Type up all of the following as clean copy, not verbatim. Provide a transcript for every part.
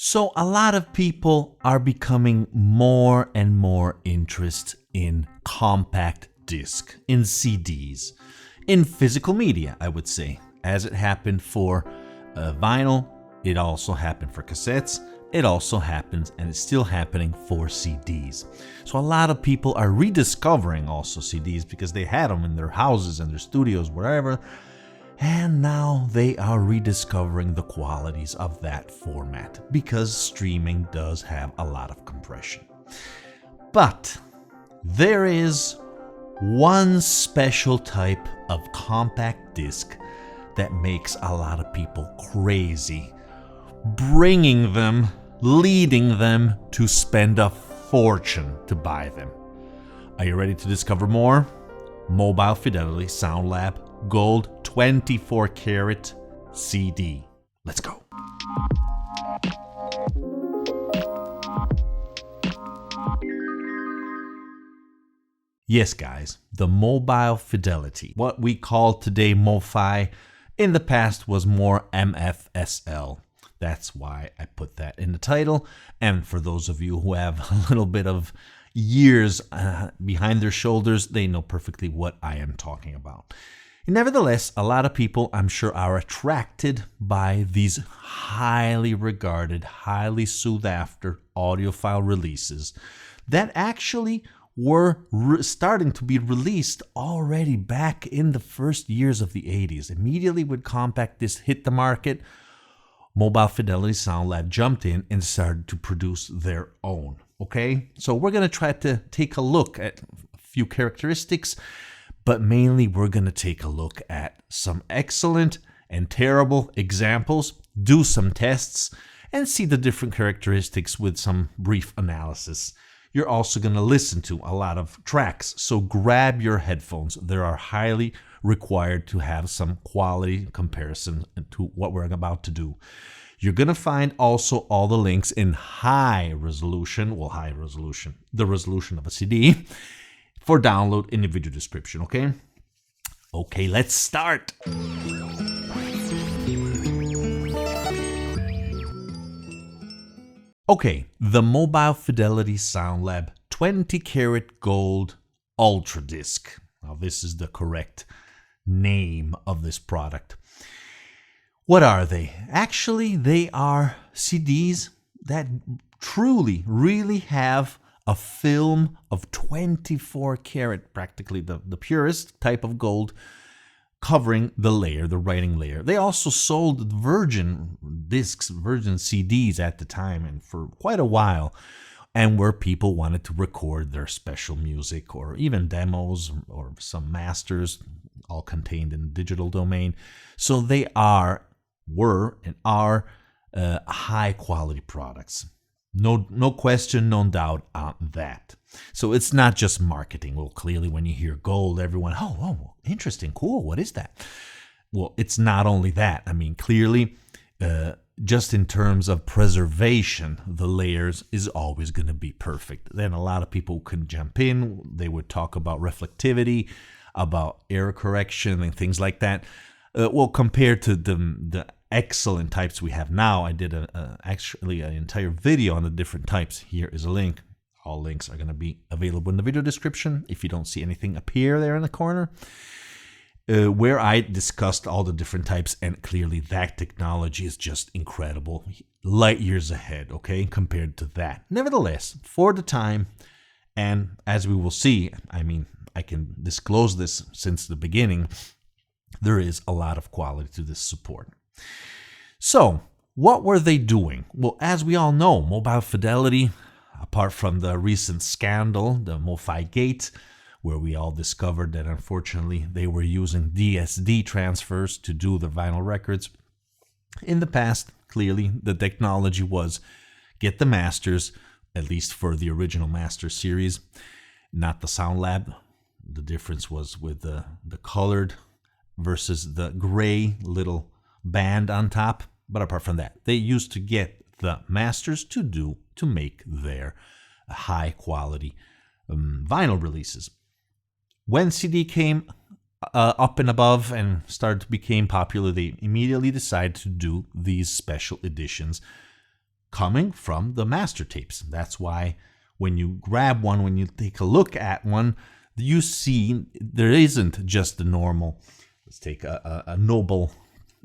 So a lot of people are becoming more and more interested in compact disc, in CDs, in physical media, I would say. As it happened for vinyl, it also happened for cassettes, it also happens and it's still happening for CDs. So a lot of people are rediscovering also CDs because they had them in their houses and their studios, wherever. And now they are rediscovering the qualities of that format because streaming does have a lot of compression. But there is one special type of compact disc that makes a lot of people crazy, bringing them, leading them to spend a fortune to buy them. Are you ready to discover more? Mobile Fidelity Sound Lab Gold 24 karat CD. Let's go. Yes, guys, the Mobile Fidelity, what we call today MoFi, in the past was more MFSL. That's why I put that in the title. And for those of you who have a little bit of years behind their shoulders, they know perfectly what I am talking about. Nevertheless, a lot of people, I'm sure, are attracted by these highly regarded, highly sought after audiophile releases that actually were starting to be released already back in the first years of the 80s. Immediately when compact disc hit the market, Mobile Fidelity Sound Lab jumped in and started to produce their own. Okay, so we're going to try to take a look at a few characteristics, but mainly we're going to take a look at some excellent and terrible examples, do some tests, and see the different characteristics with some brief analysis. You're also going to listen to a lot of tracks, so grab your headphones. They are highly required to have some quality comparison to what we're about to do. You're going to find also all the links in high resolution, the resolution of a CD, for download in the video description, okay? Okay, let's start. Okay, the Mobile Fidelity Sound Lab 20 karat gold Ultradisc. Now this is the correct name of this product. What are they? Actually, they are CDs that truly, really have a film of 24 karat, practically the purest type of gold, covering the layer, the writing layer. They also sold virgin discs, virgin CDs at the time and for quite a while, and where people wanted to record their special music or even demos or some masters, all contained in the digital domain. So they were and are high quality products. No question, no doubt on that. So it's not just marketing. Well, clearly when you hear gold, everyone, oh, interesting, cool, what is that? Well, it's not only that. I mean, clearly, just in terms of preservation, the layers is always going to be perfect. Then a lot of people can jump in. They would talk about reflectivity, about error correction and things like that. Well, compared to the excellent types we have now, I did actually an entire video on the different types. Here is a link. All links are going to be available in the video description if you don't see anything appear there in the corner, where I discussed all the different types, and clearly that technology is just incredible, light years ahead, okay, compared to that. Nevertheless, for the time, and as we will see, I mean, I can disclose this since the beginning, there is a lot of quality to this support. So, what were they doing? Well, as we all know, Mobile Fidelity, apart from the recent scandal, the MoFi Gate, where we all discovered that unfortunately they were using DSD transfers to do the vinyl records. In the past, clearly, the technology was get the masters, at least for the original master series, not the Sound Lab. The difference was with the colored versus the gray little band on top. But apart from that, they used to get the masters to make their high quality vinyl releases. When CD came up and above and started to become popular, they immediately decided to do these special editions coming from the master tapes. That's why when you grab one, when you take a look at one, you see there isn't just the normal. Let's take a noble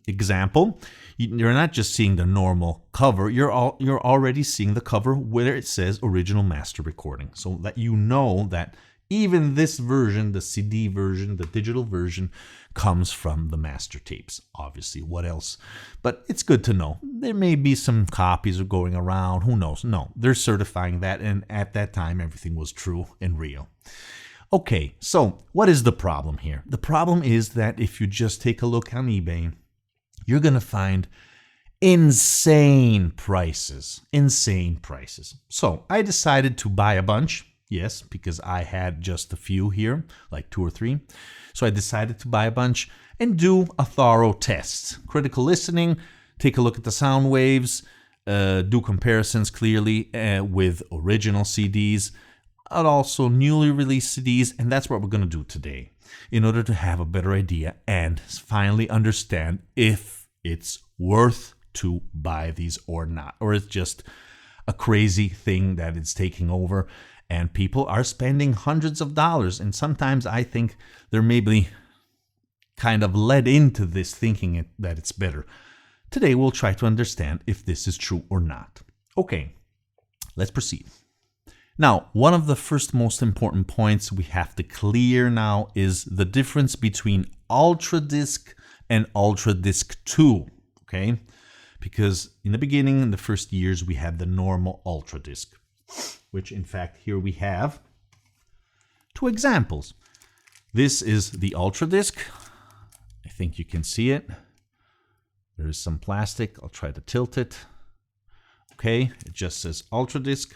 example. You're not just seeing the normal cover, you're already seeing the cover where it says original master recording, so that you know that even this version, the CD version, the digital version, comes from the master tapes. Obviously, what else? But it's good to know. There may be some copies going around, who knows? No, they're certifying that, and at that time everything was true and real. Okay, so what is the problem here? The problem is that if you just take a look on eBay, you're going to find insane prices. Insane prices. So I decided to buy a bunch. Yes, because I had just a few here, like 2 or 3. So I decided to buy a bunch and do a thorough test. Critical listening, take a look at the sound waves, do comparisons clearly with original CDs, and also newly released CDs, and that's what we're going to do today in order to have a better idea and finally understand if it's worth to buy these or not, or it's just a crazy thing that it's taking over and people are spending hundreds of dollars, and sometimes I think they're maybe kind of led into this thinking that it's better. Today we'll try to understand if this is true or not. Okay, let's proceed. Now, one of the first most important points we have to clear now is the difference between Ultradisc and Ultradisc II, okay? Because in the beginning, in the first years, we had the normal Ultradisc, which in fact, here we have 2 examples. This is the Ultradisc. I think you can see it. There is some plastic. I'll try to tilt it. Okay, it just says Ultradisc.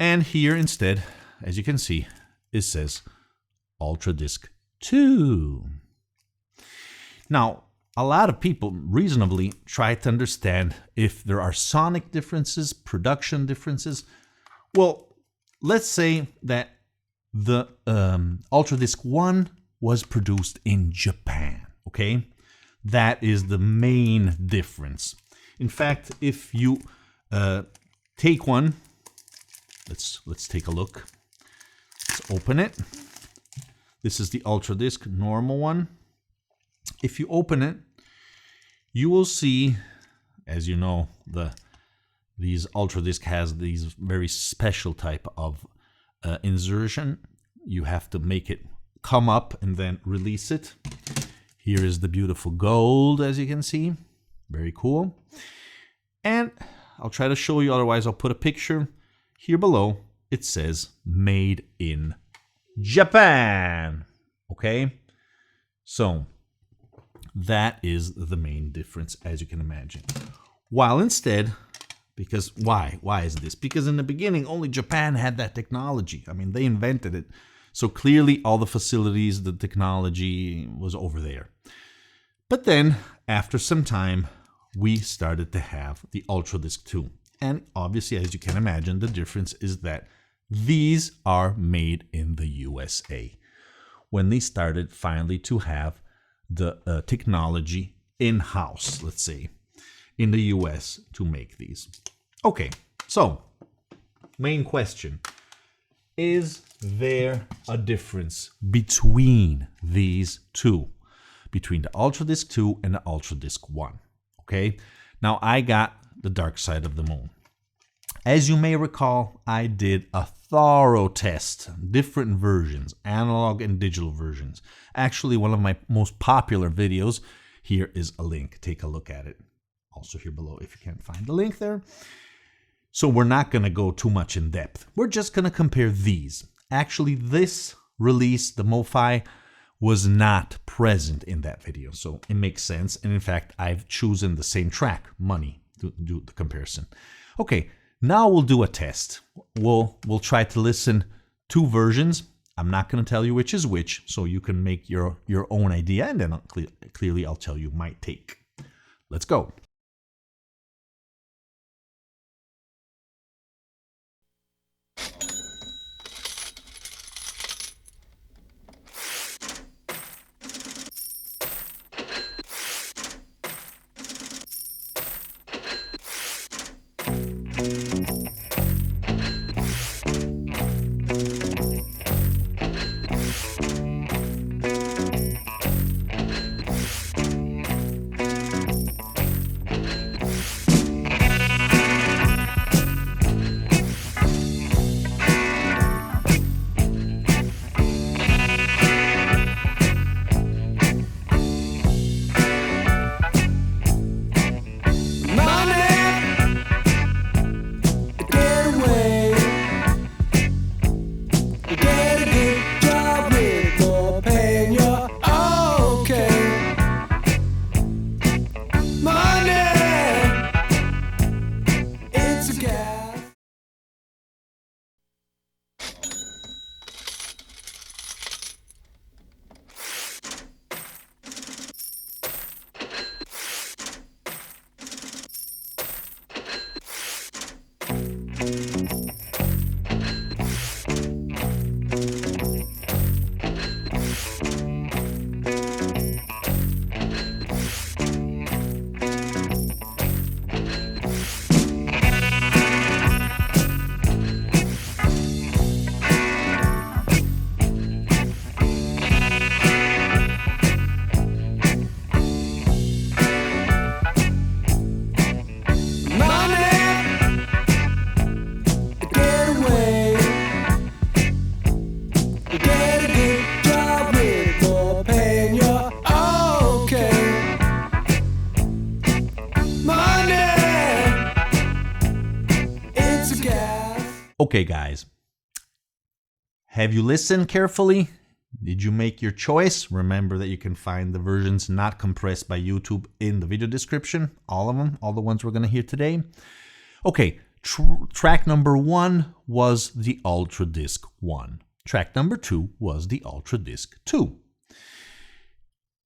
And here instead, as you can see, it says Ultradisc II. Now, a lot of people reasonably try to understand if there are sonic differences, production differences. Well, let's say that the Ultradisc I was produced in Japan, okay? That is the main difference. In fact, if you take one, let's take a look. Let's open it. This is the Ultradisc normal one. If you open it, you will see, as you know, these Ultradisc has these very special type of insertion. You have to make it come up and then release it. Here is the beautiful gold, as you can see. Very cool. And I'll try to show you, otherwise I'll put a picture. Here below, it says made in Japan. Okay? So, that is the main difference, as you can imagine. While instead, because why? Why is this? Because in the beginning, only Japan had that technology. I mean, they invented it. So clearly, all the facilities, the technology was over there. But then, after some time, we started to have the Ultradisc II. And obviously, as you can imagine, the difference is that these are made in the USA. When they started finally to have the technology in-house, let's say, in the US to make these. Okay, so, main question. Is there a difference between these two? Between the Ultradisc II and the Ultradisc I. Okay, now I got the dark side of the moon. As you may recall, I did a thorough test, different versions, analog and digital versions. Actually, one of my most popular videos, here is a link. Take a look at it. Also here below if you can't find the link there. So we're not going to go too much in depth. We're just going to compare these. Actually, this release, the MoFi, was not present in that video. So it makes sense. And in fact, I've chosen the same track, Money, to do the comparison. Okay, now we'll do a test. We'll try to listen 2 versions. I'm not going to tell you which is which, so you can make your own idea, and then clearly I'll tell you my take. Let's go. It's a gas. Okay, guys, have you listened carefully? Did you make your choice? Remember that you can find the versions not compressed by YouTube in the video description. All of them, all the ones we're going to hear today. Okay, track number 1 was the Ultradisc 1. Track number 2 was the Ultradisc 2.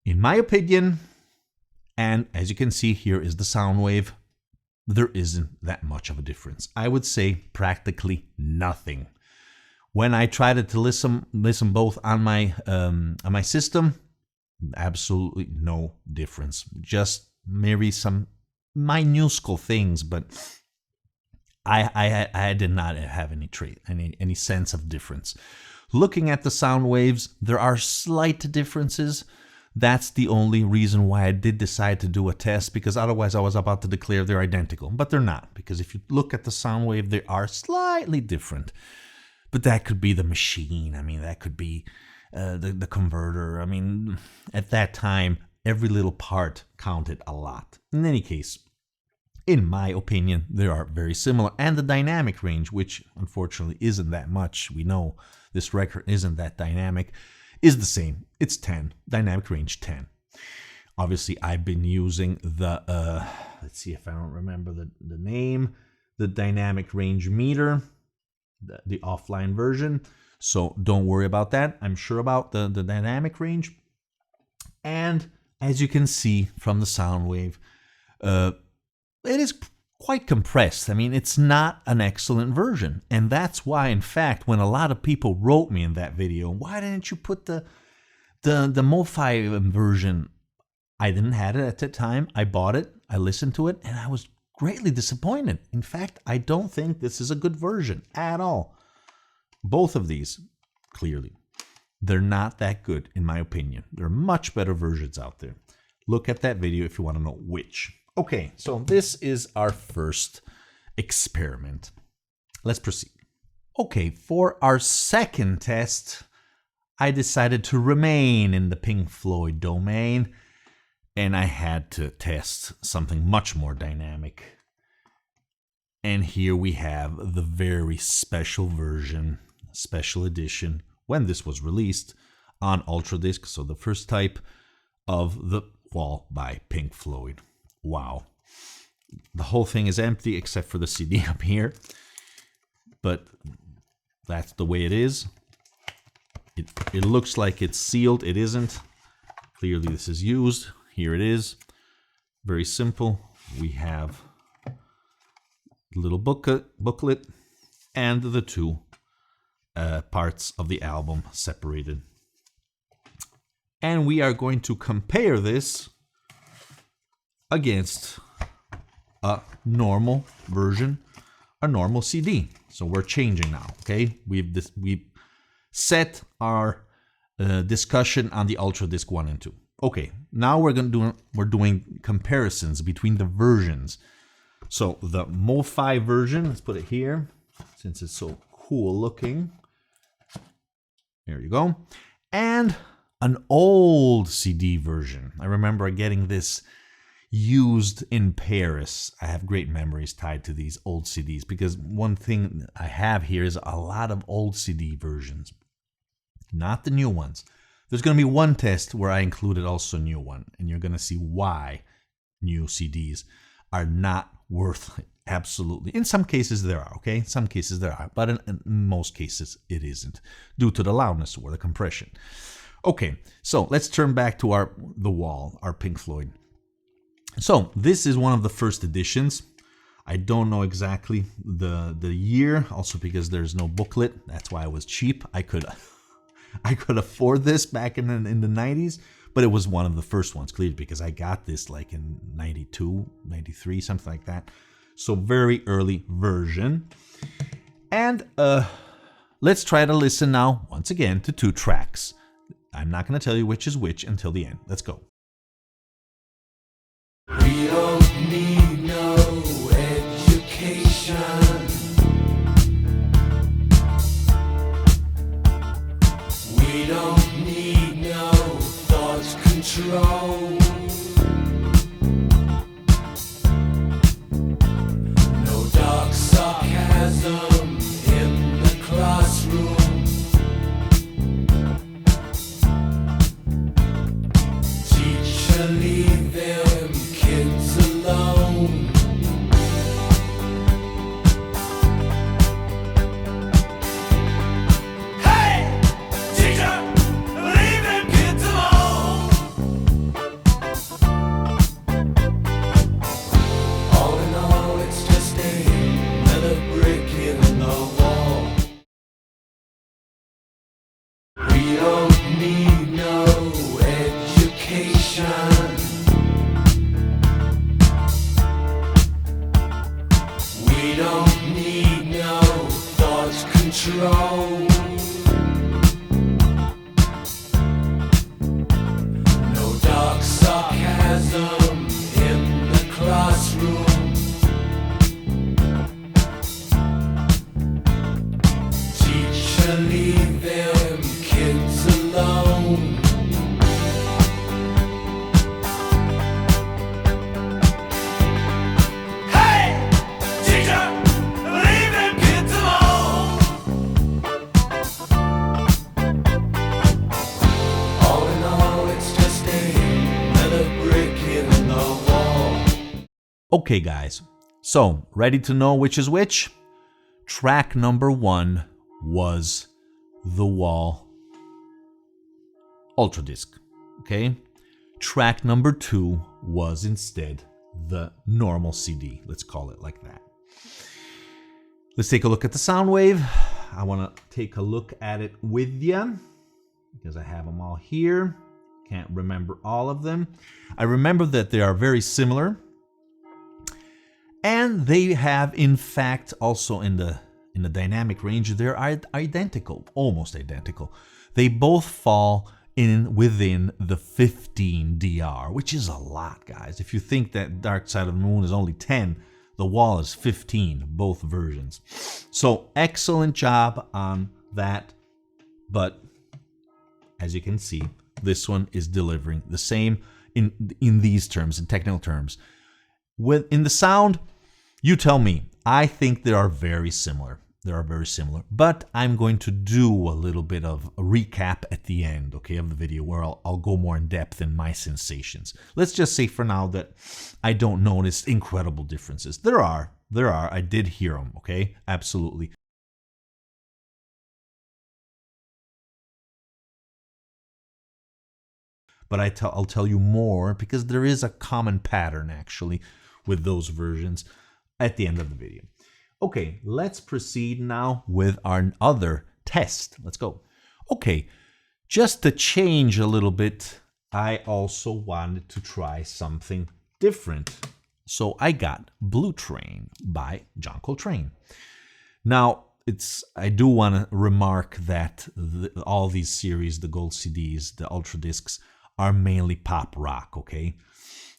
In my opinion, and as you can see, here is the sound wave, there isn't that much of a difference. I would say practically nothing. When I tried to listen both on my system, absolutely no difference. Just maybe some minuscule things, but I did not have any sense of difference. Looking at the sound waves, there are slight differences. That's the only reason why I did decide to do a test, because otherwise I was about to declare they're identical. But they're not, because if you look at the sound wave, they are slightly different. But that could be the machine. I mean, that could be the converter. I mean, at that time, every little part counted a lot. In any case, in my opinion, they are very similar. And the dynamic range, which unfortunately isn't that much, we know this record isn't that dynamic, is the same. It's 10, dynamic range 10. Obviously, I've been using the, let's see if I don't remember the name, the dynamic range meter, the offline version. So don't worry about that. I'm sure about the dynamic range. And as you can see from the sound wave, it is quite compressed. I mean, it's not an excellent version. And that's why, in fact, when a lot of people wrote me in that video, why didn't you put the MoFi version? I didn't have it at the time. I bought it, I listened to it, and I was greatly disappointed. In fact, I don't think this is a good version at all. Both of these, clearly, they're not that good, in my opinion. There are much better versions out there. Look at that video if you want to know which. Okay, so this is our first experiment. Let's proceed. Okay, for our second test, I decided to remain in the Pink Floyd domain, and I had to test something much more dynamic. And here we have the very special version, special edition, when this was released on Ultradisc, so the first type of The Wall by Pink Floyd. Wow. The whole thing is empty except for the CD up here. But that's the way it is. It looks like it's sealed. It isn't. Clearly this is used. Here it is. Very simple. We have a little booklet and the two parts of the album separated. And we are going to compare this against a normal version, a normal CD. So we're changing now, okay? We've set our discussion on the Ultradisc 1 and 2. Okay, now we're doing comparisons between the versions. So the MoFi version, let's put it here, since it's so cool looking. There you go. And an old CD version. I remember getting this used in Paris. I have great memories tied to these old CDs, because one thing I have here is a lot of old CD versions, not the new ones. There's going to be one test where I included also a new one, and you're going to see why new CDs are not worth Absolutely. In some cases there are, okay? In some cases there are, but in most cases it isn't, due to the loudness or the compression. Okay, so let's turn back to the Wall, our Pink Floyd. So this is one of the first editions. I don't know exactly the year, also because there's no booklet. That's why it was cheap. I could afford this back in the 90s, but it was one of the first ones, clearly, because I got this like in 92, 93, something like that. So very early version. And let's try to listen now, once again, to 2 tracks. I'm not going to tell you which is which until the end. Let's go. We don't need no education. We don't need no thought control. No dark sarcasm in the classroom. Teacher, leave them kids alone. Hey, teacher, leave them kids alone. All in all, it's just another brick in the wall. We don't need no education. We don't need no thought control. No dark sarcasm in the classroom. Teacher, leave them kids alone. Hey, teacher, leave them kids alone. All in all, it's just another brick in the wall. Okay, guys. So, ready to know which is which? Track number 1 was The Wall Ultradisc. Okay? Track number 2 was instead the normal CD. Let's call it like that. Let's take a look at the sound wave. I want to take a look at it with you because I have them all here. Can't remember all of them. I remember that they are very similar. And they have, in fact, also in the dynamic range, they're identical, almost identical. They both fall within the 15 DR, which is a lot, guys. If you think that Dark Side of the Moon is only 10, the Wall is 15, both versions. So excellent job on that. But as you can see, this one is delivering the same in these terms, in technical terms. In the sound, you tell me. I think they are very similar. They are very similar. But I'm going to do a little bit of a recap at the end, okay, of the video where I'll go more in depth in my sensations. Let's just say for now that I don't notice incredible differences. There are. I did hear them, okay? Absolutely. But I'll tell you more because there is a common pattern actually with those versions at the end of the video. Okay, let's proceed now with our other test. Let's go. Okay, just to change a little bit, I also wanted to try something different. So I got Blue Train by John Coltrane. Now, I do want to remark that all these series, the gold CDs, the Ultradiscs, are mainly pop rock, okay?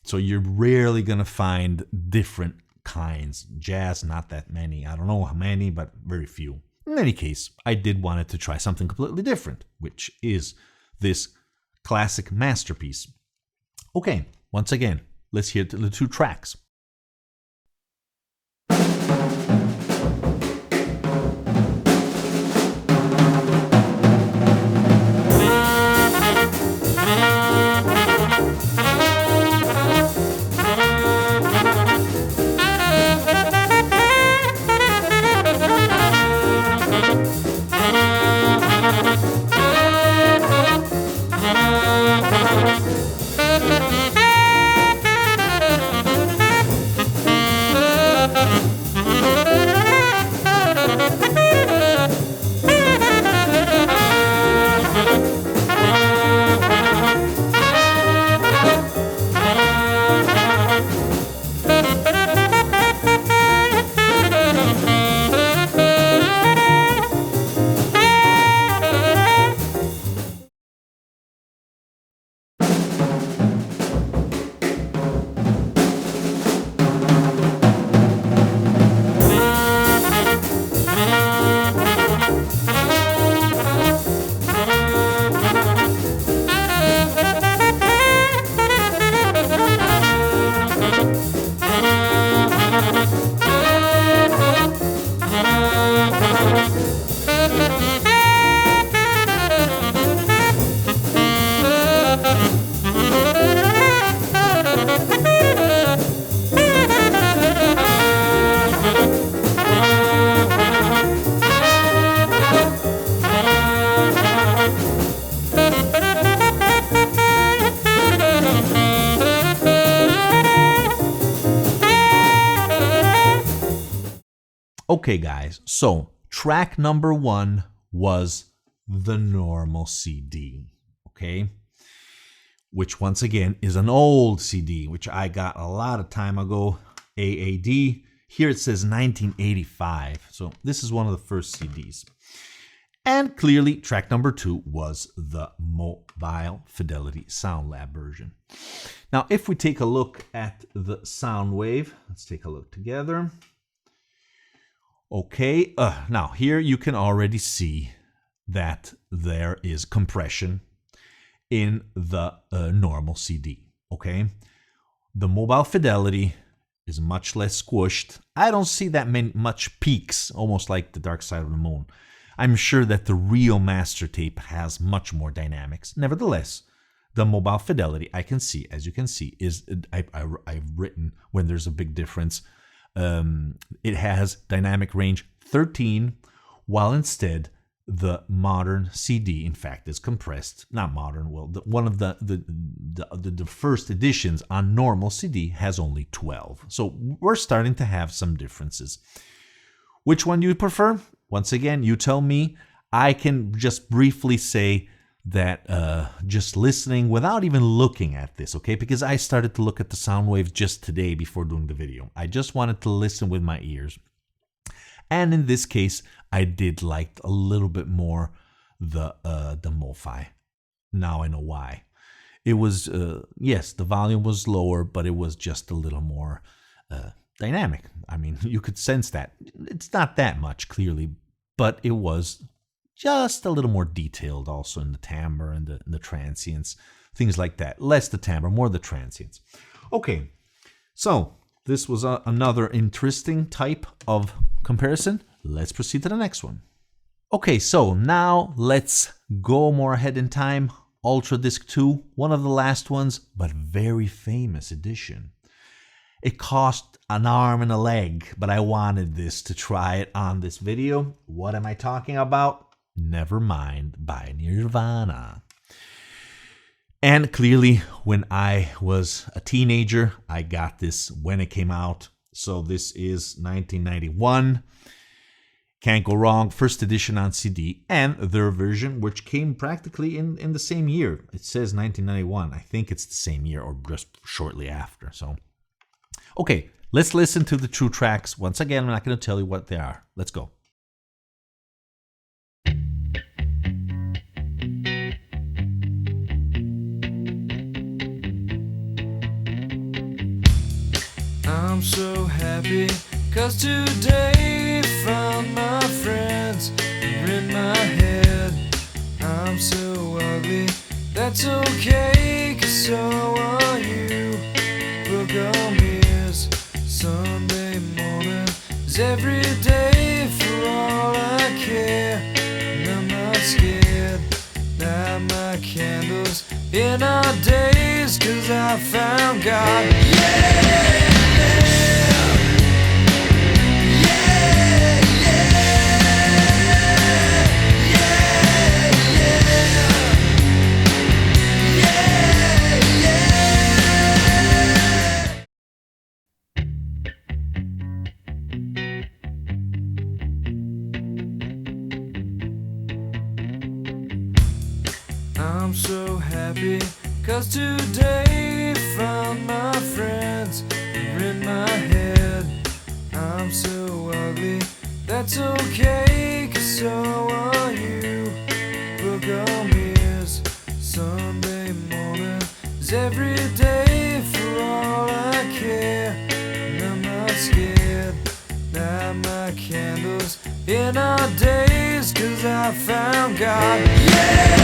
So you're rarely going to find different kinds. Jazz, not that many. I don't know how many, but very few. In any case, I did want to try something completely different, which is this classic masterpiece. Okay, once again, let's hear the 2 tracks. Okay, guys, so track number 1 was the normal CD, okay? Which once again is an old CD, which I got a lot of time ago, AAD. Here it says 1985, so this is one of the first CDs. And clearly, track number 2 was the mobile Fidelity Sound Lab version. Now, if we take a look at the sound wave, let's take a look together. Okay, now here you can already see that there is compression in the normal CD, okay? The mobile Fidelity is much less squished. I don't see that much peaks, almost like the Dark Side of the Moon. I'm sure that the real master tape has much more dynamics. Nevertheless, the mobile Fidelity, I can see, as you can see, is I've written when there's a big difference. It has dynamic range 13, while instead the modern CD, in fact, is compressed. Not modern, well, one of the first editions on normal CD has only 12. So we're starting to have some differences. Which one do you prefer? Once again, you tell me. I can just briefly say that just listening without even looking at this, okay? Because I started to look at the sound waves just today before doing the video. I just wanted to listen with my ears. And in this case, I did like a little bit more the MoFi. Now I know why. It was, yes, the volume was lower, but it was just a little more dynamic. I mean, you could sense that. It's not that much, clearly, but it was just a little more detailed also in the timbre and the transients, things like that. Less the timbre, more the transients. Okay, so this was another interesting type of comparison. Let's proceed to the next one. Okay, so now let's go more ahead in time. Ultradisc II, one of the last ones, but very famous edition. It cost an arm and a leg, but I wanted this to try it on this video. What am I talking about? Nevermind by Nirvana. And clearly, when I was a teenager, I got this when it came out. So this is 1991. Can't go wrong. First edition on CD, and their version, which came practically in the same year. It says 1991. I think it's the same year or just shortly after. So, okay, let's listen to the true tracks. Once again, I'm not going to tell you what they are. Let's go. I'm so happy, 'cause today found my friends are in my head. I'm so ugly, that's okay, 'cause so are you. Book on mirrors, Sunday morning is every day for all I care. And I'm not scared, light my candles in our days, 'cause I found God. Yeah! I'm so happy, 'cause today found my friends are in my head. I'm so ugly, that's okay, 'cause so are you. Book on mirrors, Sunday morning is every day for all I care. And I'm not scared, light my candles in our days, 'cause I found God. Yeah!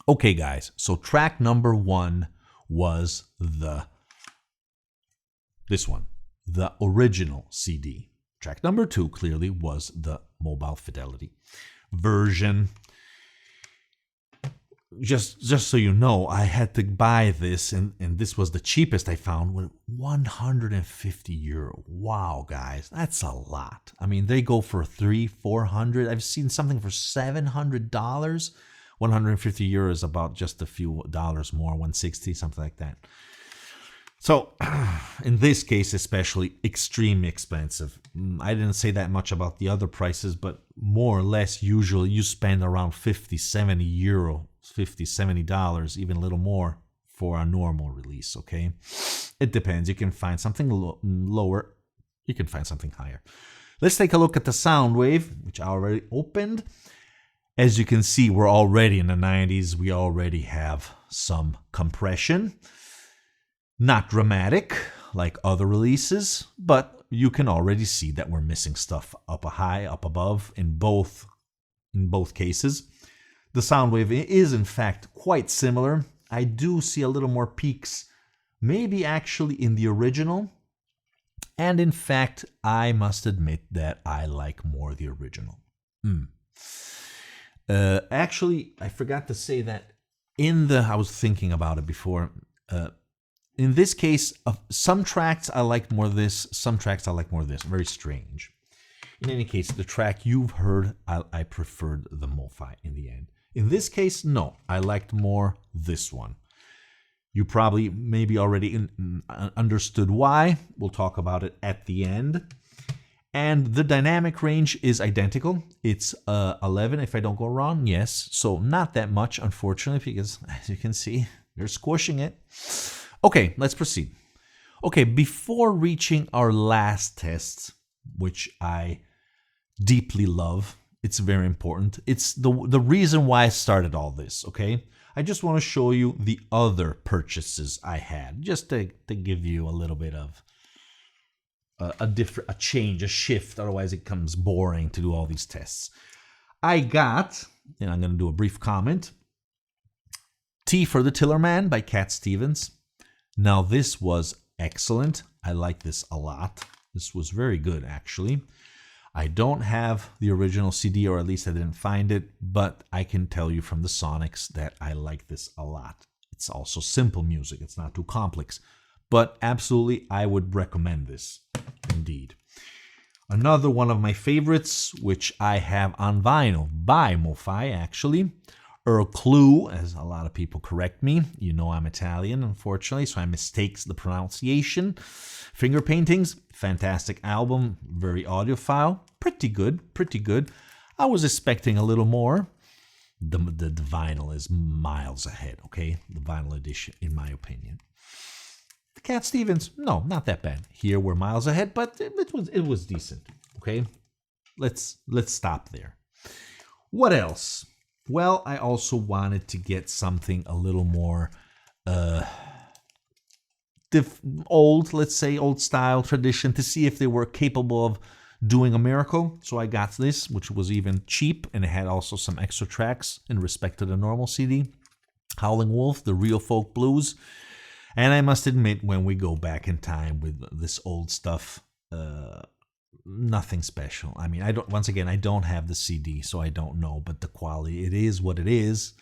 Okay, guys, so track number 1 was this one, the original CD. Track number 2 clearly was the mobile Fidelity version. just so you know, I had to buy this, and this was the cheapest I found, with 150 euro. Wow, guys, that's a lot. I mean, they go for 300-400. I've seen something for $700. 150 euros, about just a few dollars more, 160, something like that. So, in this case especially, extremely expensive. I didn't say that much about the other prices, but more or less, usually you spend around 50, 70 euro, $50, $70, even a little more for a normal release, okay? It depends. You can find something lower, you can find something higher. Let's take a look at the sound wave, which I already opened. As you can see, we're already in the 90s. We already have some compression. Not dramatic like other releases, but you can already see that we're missing stuff up high, up above in both cases. The sound wave is in fact quite similar. I do see a little more peaks, maybe actually in the original. And in fact, I must admit that I like more the original. Actually, I forgot to say that I was thinking about it before. In this case, some tracks I like more this, some tracks I like more this. Very strange. In any case, the track you've heard, I preferred the MoFi in the end. In this case, no, I liked more this one. You probably maybe already understood why. We'll talk about it at the end. And the dynamic range is identical. It's 11 if I don't go wrong. Yes, so not that much, unfortunately, because as you can see, they're squishing it. Okay, let's proceed. Okay, before reaching our last test, which I deeply love, it's very important. It's the reason why I started all this, okay? I just want to show you the other purchases I had, just to give you a little bit of a change, a shift. Otherwise, it becomes boring to do all these tests. I got, and I'm going to do a brief comment, T for the Tillerman by Cat Stevens. Now, this was excellent. I like this a lot. This was very good, actually. I don't have the original CD, or at least I didn't find it, but I can tell you from the Sonics that I like this a lot. It's also simple music. It's not too complex. But absolutely, I would recommend this, indeed. Another one of my favorites, which I have on vinyl by MoFi, actually, Earl Clue, as a lot of people correct me. You know I'm Italian, unfortunately, so I mistake the pronunciation. Finger Paintings, fantastic album, very audiophile, pretty good, pretty good. I was expecting a little more. The vinyl is miles ahead, okay? The vinyl edition, in my opinion. The Cat Stevens, no, not that bad. Here we're miles ahead, but it was decent, okay? Let's stop there. What else? Well, I also wanted to get something a little more old, let's say, old style tradition, to see if they were capable of doing a miracle. So I got this, which was even cheap, and it had also some extra tracks in respect to the normal CD. Howling Wolf, the Real Folk Blues. And I must admit, when we go back in time with this old stuff, nothing special. I mean, I don't have the CD, so I don't know, but the quality, it is what it is.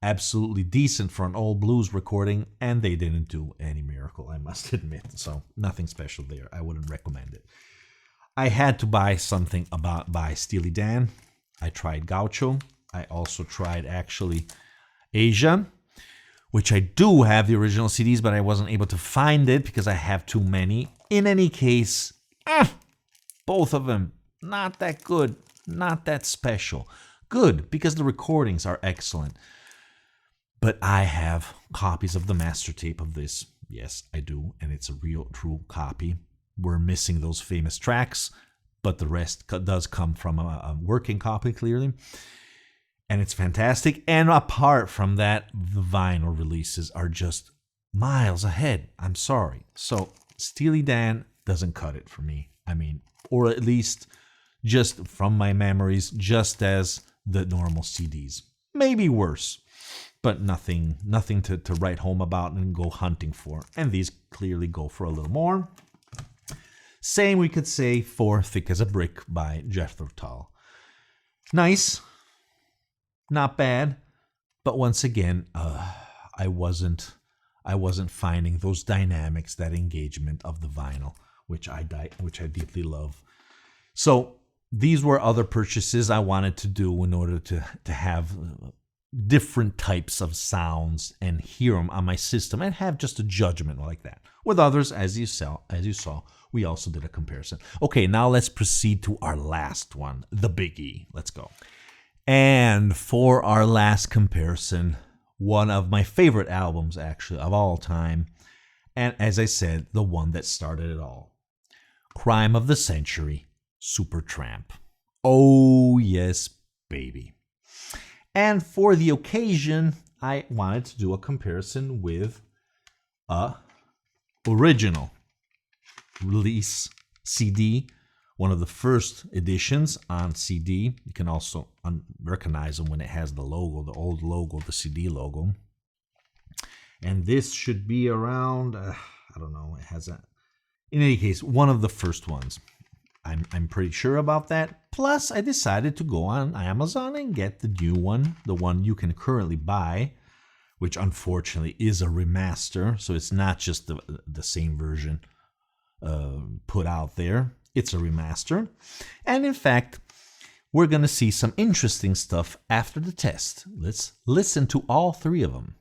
Absolutely decent for an old blues recording, and they didn't do any miracle, I must admit. So nothing special there. I wouldn't recommend it. I had to buy something by Steely Dan. I tried Gaucho. I also tried, actually, Asia, which I do have the original CDs, but I wasn't able to find it because I have too many. In any case, both of them, not that good, not that special. Good, because the recordings are excellent. But I have copies of the master tape of this. Yes, I do, and it's a real, true copy. We're missing those famous tracks, but the rest does come from a working copy, clearly. And it's fantastic. And apart from that, the vinyl releases are just miles ahead. I'm sorry. So Steely Dan doesn't cut it for me. I mean, or at least just from my memories, just as the normal CDs. Maybe worse, but nothing to write home about and go hunting for. And these clearly go for a little more. Same we could say for Thick as a Brick by Jethro Tull. Nice. Not bad. But once again, I wasn't finding those dynamics, that engagement of the vinyl, which I deeply love. So these were other purchases I wanted to do in order to have different types of sounds and hear them on my system and have just a judgment like that. With others, as you saw, we also did a comparison. Okay, now let's proceed to our last one, the biggie. Let's go. And for our last comparison, one of my favorite albums, actually, of all time, and as I said, the one that started it all. Crime of the Century, Supertramp. Oh, yes, baby. And for the occasion, I wanted to do a comparison with a original release CD, one of the first editions on CD. You can also recognize them when it has the logo, the old logo, the CD logo. And this should be around, I don't know, it has a, in any case, one of the first ones. I'm pretty sure about that. Plus, I decided to go on Amazon and get the new one, the one you can currently buy, which unfortunately is a remaster. So it's not just the same version put out there. It's a remaster. And in fact, we're going to see some interesting stuff after the test. Let's listen to all three of them.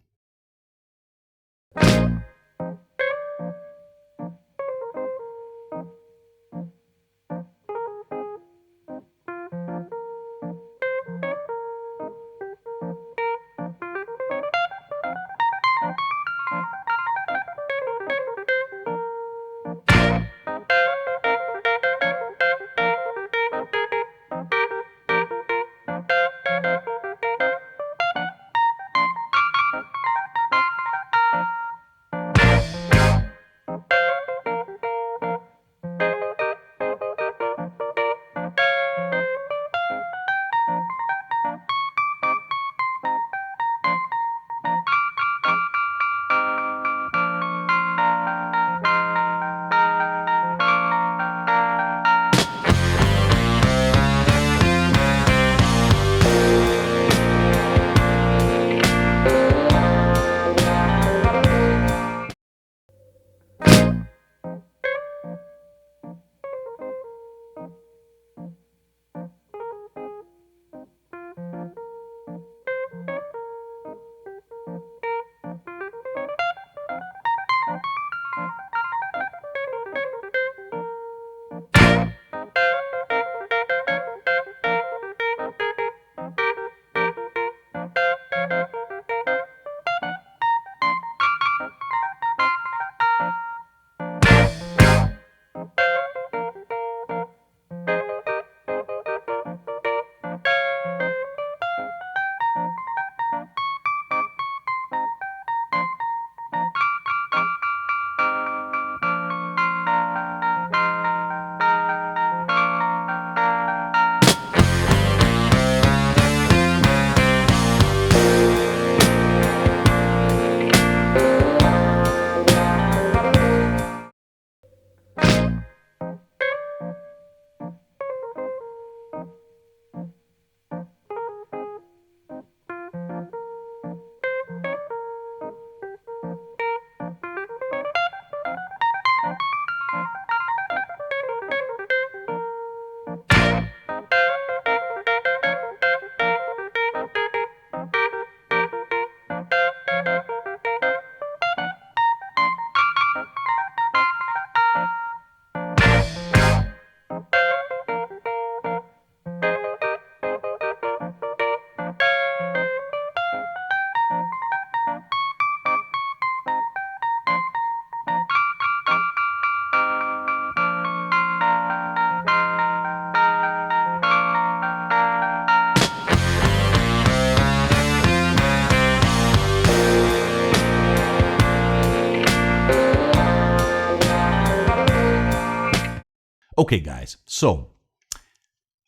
Okay, guys, so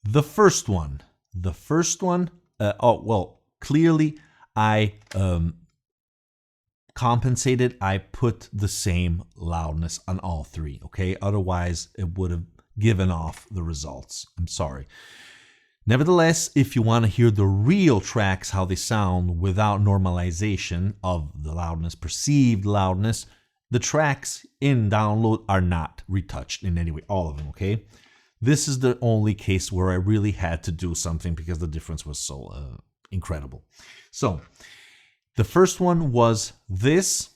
the first one, clearly I compensated. I put the same loudness on all three, okay? Otherwise, it would have given off the results. I'm sorry. Nevertheless, if you want to hear the real tracks, how they sound without normalization of the loudness, perceived loudness, the tracks in download are not retouched in any way, all of them, okay? This is the only case where I really had to do something because the difference was so incredible. So, the first one was this,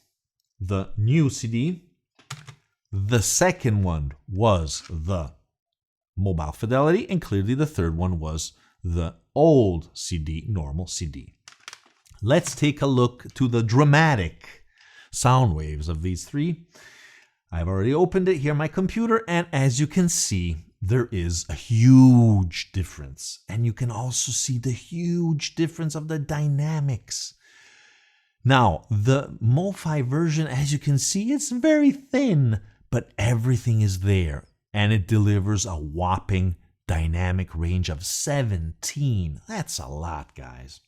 the new CD. The second one was the Mobile Fidelity, and clearly the third one was the old CD, normal CD. Let's take a look to the dramatic sound waves of these three. I've already opened it here on my computer, and as you can see, there is a huge difference. And you can also see the huge difference of the dynamics. Now, the MoFi version, as you can see, it's very thin, but everything is there. And it delivers a whopping dynamic range of 17. That's a lot, guys.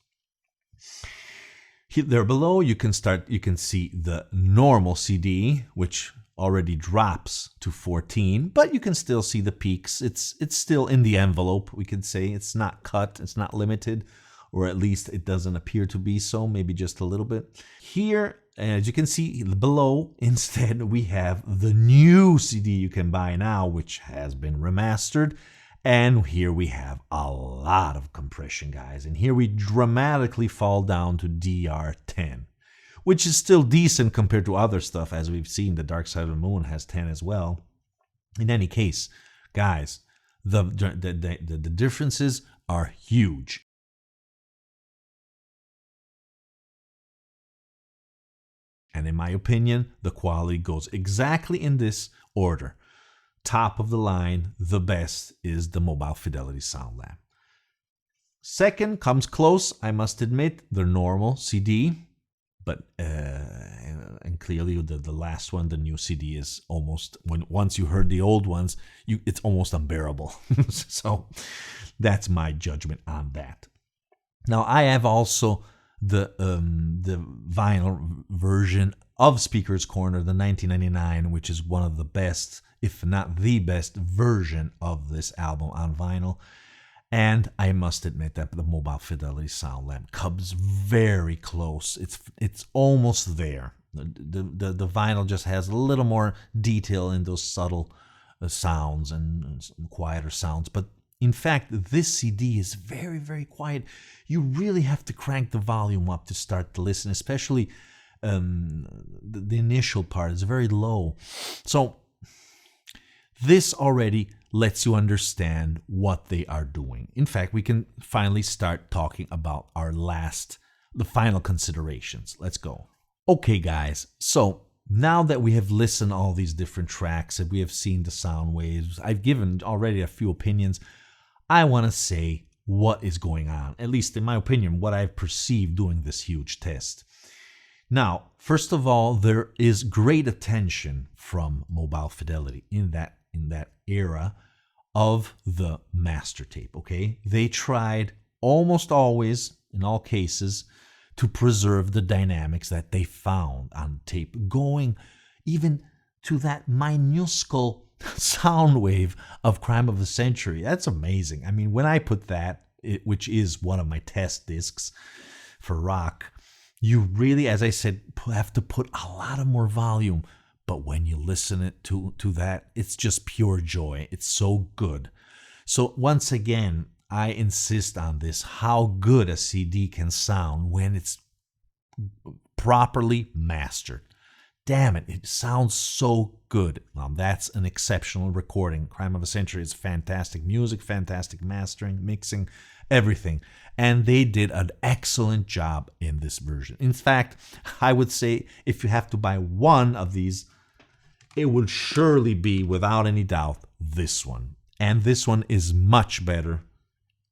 Here, there below, you can see the normal CD, which already drops to 14, but you can still see the peaks. It's still in the envelope, we could say. It's not cut, it's not limited, or at least it doesn't appear to be so, maybe just a little bit. Here, as you can see below, instead we have the new CD you can buy now, which has been remastered. And here we have a lot of compression, guys. And here we dramatically fall down to DR10, which is still decent compared to other stuff. As we've seen, the Dark Side of the Moon has 10 as well. In any case, guys, the differences are huge. And in my opinion, the quality goes exactly in this order. Top of the line, the best, is the Mobile Fidelity Sound Lab. Second comes close, I must admit, the normal CD. But and clearly the last one, the new CD, is almost, once you heard the old ones, it's almost unbearable. So that's my judgment on that. Now I have also the vinyl version of Speaker's Corner, the 1999, which is one of the best, if not the best version of this album on vinyl. And I must admit that the Mobile Fidelity Sound Lab comes very close. It's almost there. The vinyl just has a little more detail in those subtle sounds and quieter sounds. But in fact, this CD is very, very quiet. You really have to crank the volume up to start to listen, especially the initial part is very low. So this already lets you understand what they are doing. In fact, we can finally start talking about the final considerations. Let's go. Okay, guys. So now that we have listened to all these different tracks and we have seen the sound waves, I've given already a few opinions. I want to say what is going on, at least in my opinion, what I've perceived doing this huge test. Now, first of all, there is great attention from Mobile Fidelity in that era of the master tape, okay? They tried almost always, in all cases, to preserve the dynamics that they found on tape, going even to that minuscule sound wave of Crime of the Century. That's amazing. I mean, when I put that, which is one of my test discs for rock, you really, as I said, have to put a lot of more volume. But when you listen to that, it's just pure joy. It's so good. So once again, I insist on this, how good a CD can sound when it's properly mastered. Damn it, it sounds so good. That's an exceptional recording. Crime of the Century is fantastic music, fantastic mastering, mixing, everything. And they did an excellent job in this version. In fact, I would say if you have to buy one of these, it would surely be, without any doubt, this one. And this one is much better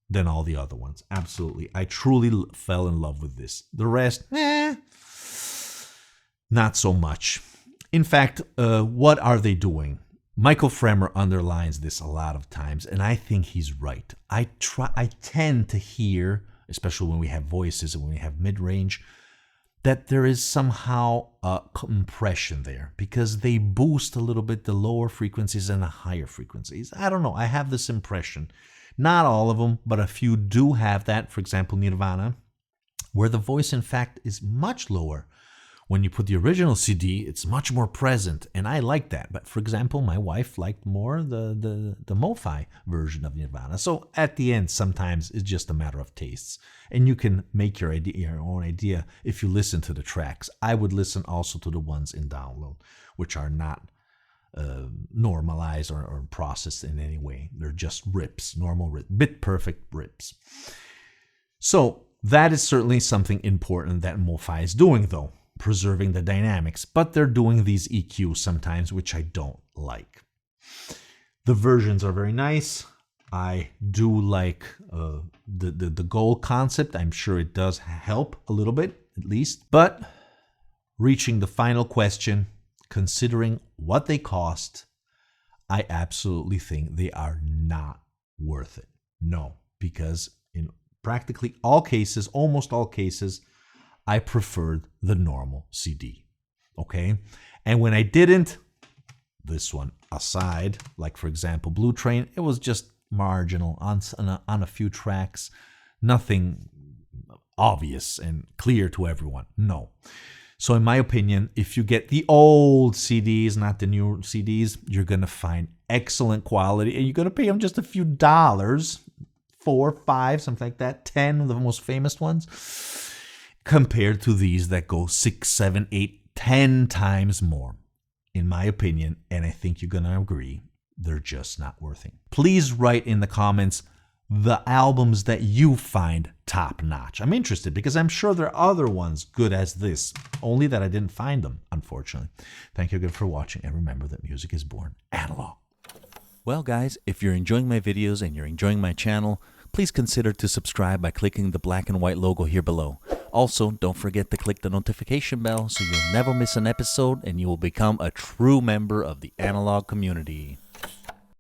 than all the other ones. Absolutely. I truly fell in love with this. The rest, not so much. In fact, what are they doing? Michael Fremer underlines this a lot of times, and I think he's right. I tend to hear, especially when we have voices and when we have mid-range, that there is somehow a compression there because they boost a little bit the lower frequencies and the higher frequencies. I don't know. I have this impression. Not all of them, but a few do have that. For example, Nirvana, where the voice, in fact, is much lower. When you put the original CD, it's much more present, and I like that. But for example, my wife liked more the MoFi version of Nirvana. So at the end, sometimes it's just a matter of tastes, and you can make your own idea if you listen to the tracks. I would listen also to the ones in download, which are not normalized or processed in any way. They're just rips, normal bit perfect rips. So that is certainly something important that MoFi is doing, though, preserving the dynamics, but they're doing these EQs sometimes, which I don't like. The versions are very nice. I do like the gold concept. I'm sure it does help a little bit, at least. But reaching the final question, considering what they cost, I absolutely think they are not worth it. No, because in practically all cases, almost all cases, I preferred the normal CD, okay? And when I didn't, this one aside, like for example, Blue Train, it was just marginal on a few tracks, nothing obvious and clear to everyone, no. So in my opinion, if you get the old CDs, not the new CDs, you're gonna find excellent quality, and you're gonna pay them just a few dollars, 4, 5, something like that, 10 of the most famous ones, compared to these that go 6, 7, 8, 10 times more, in my opinion, and I think you're going to agree, they're just not worth it. Please write in the comments the albums that you find top-notch. I'm interested because I'm sure there are other ones good as this, only that I didn't find them, unfortunately. Thank you again for watching, and remember that music is born analog. Well guys, if you're enjoying my videos and you're enjoying my channel, please consider to subscribe by clicking the black and white logo here below. Also, don't forget to click the notification bell so you'll never miss an episode and you will become a true member of the analog community.